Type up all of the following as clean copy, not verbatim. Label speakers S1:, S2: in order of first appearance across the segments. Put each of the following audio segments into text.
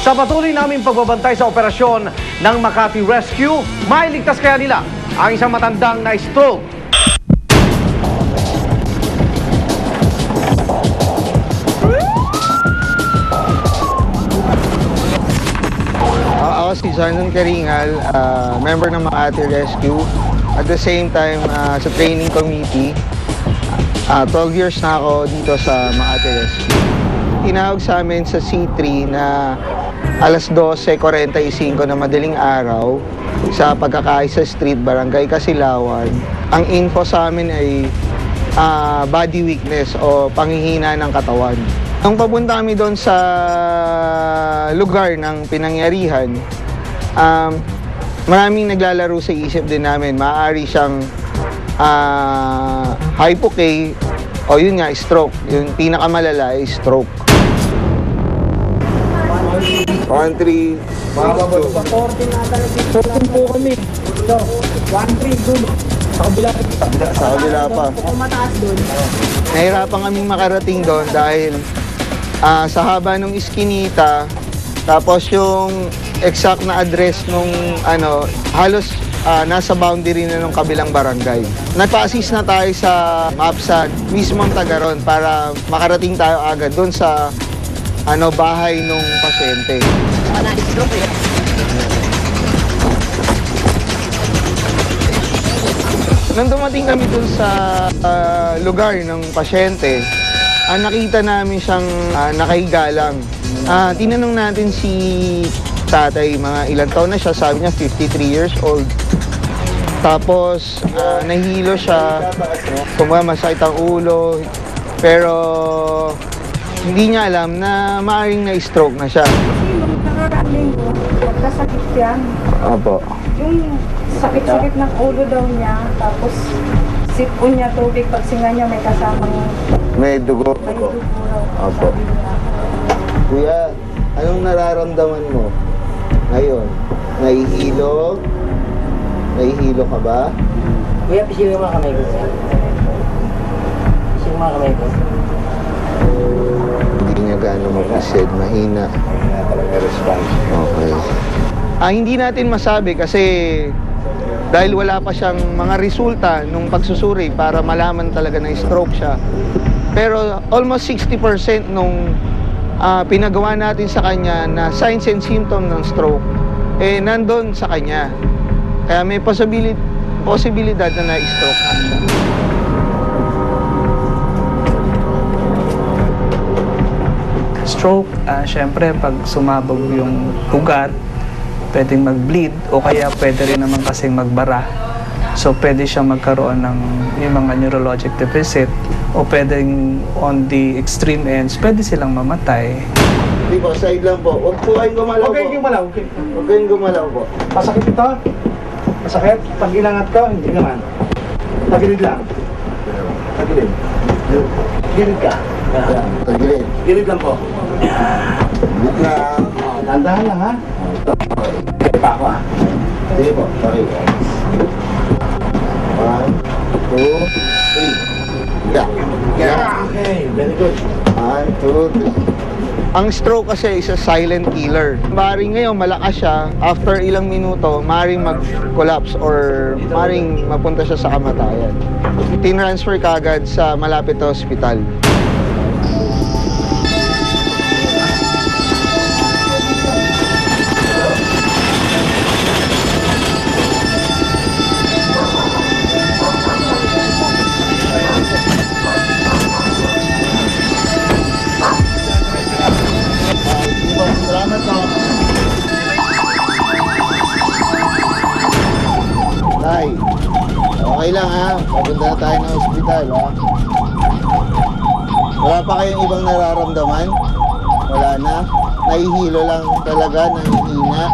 S1: Sa patuloy naming pagbabantay sa operasyon ng Makati Rescue, mailigtas kaya nila ang isang matandang na stroke.
S2: Ako si Sandon Caringal, member ng Makati Rescue. At the same time, sa training committee. 12 years na ako dito sa Makati Rescue. Tinawag sa amin sa C3 na alas 12:45 na madaling araw sa pagkakaisa street, Barangay Kasilawan. Ang info sa amin ay body weakness o panghihina ng katawan. Nung papunta kami doon sa lugar ng pinangyarihan, maraming naglalaro sa isip din namin. Maaari siyang hypoK o yun nga, stroke. Yung pinakamalala ay stroke. 1, 3,
S3: 14 po kami. So, 1-3 dulo. Sa kabila
S2: pa.
S3: Mataas doon.
S2: Nahirapan kaming makarating doon dahil sa haba ng iskinita, tapos yung exact na address nung halos nasa boundary na ng kabilang barangay. Nagpa-assist na tayo sa MAPSA mismong Tagaron para makarating tayo agad doon sa bahay nung pasyente. Nung dumating kami dun sa lugar ng pasyente, nakita namin siyang nakahiga lang. Tinanong natin si tatay, mga ilang taon na siya, sabi niya 53 years old. Tapos nahilo siya, kumbaga masakit ang ulo, pero hindi niya alam na maaaring na-stroke na siya.
S4: Nung nakaraang linggo, magkasakit yan.
S2: Opo.
S4: Yung sakit-sakit ng ulo daw niya, tapos sipon niya tubig, pagsinga niya may kasamang
S2: May dugo.
S4: may dugo raw.
S2: Opo.
S4: Sabi niya.
S2: Kuya, anong nararamdaman mo ngayon? Nahihilo? Nahihilo ka ba?
S3: Kuya, pisilin mo mga kamay ko. Pisilin mo mga kamay ko.
S2: Hindi niya gaano mag-ised, mahina.
S5: Mahina talaga response.
S2: Okay. Hindi natin masabi kasi dahil wala pa siyang mga resulta nung pagsusuri para malaman talaga na stroke siya. Pero almost 60% nung pinagawa natin sa kanya na signs and symptoms ng stroke, nandun sa kanya. Kaya may posibilidad na na-stroke na siya.
S6: Stroke, syempre pag sumabog yung ugat, pwedeng mag-bleed o kaya pwede rin naman kasing magbara. So pwede siyang magkaroon ng yung mga neurologic deficit o pwedeng on the extreme ends, pwede silang mamatay.
S2: Hindi po, side lang po. Huwag po kayong gumalaw po.
S1: Okay, gumalaw. Okay.
S2: Huwag kayong gumalaw po.
S1: Masakit ito? Masakit? Pag inangat ko, hindi naman. Tagilid lang. Tagilid. Gilid ka.
S2: Tagilid.
S1: Gilid lang po.
S2: Gilid lang.
S1: Dandahan lang ha. Kaya pa ako ha.
S2: Sige po, sorry. 1, 2, 3. Yeah.
S1: Okay, very good.
S2: 1, 2, 3. Ang stroke kasi is a silent killer. Maring ngayon malakas siya, after ilang minuto, maring mag-collapse or maring mapunta siya sa kamatayan. Tinransfer kagad sa malapit na hospital. Salamat po. Tay, okay lang ha. Papunta na tayo ng ospital ha. Wala pa kayong ibang nararamdaman? Wala na? Nahihilo lang talaga, nahihina?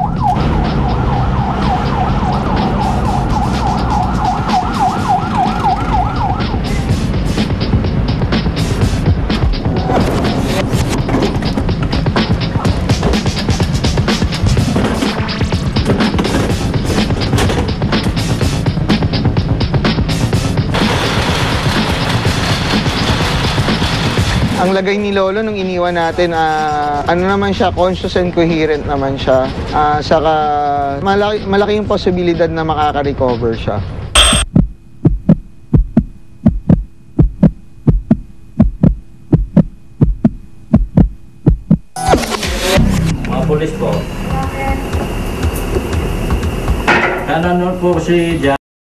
S2: Ang lagay ni Lolo nung iniwan natin, ano naman siya, conscious and coherent naman siya. Saka malaki yung posibilidad na makaka-recover siya.
S7: Mga pulis po. Nanonood po si Jan.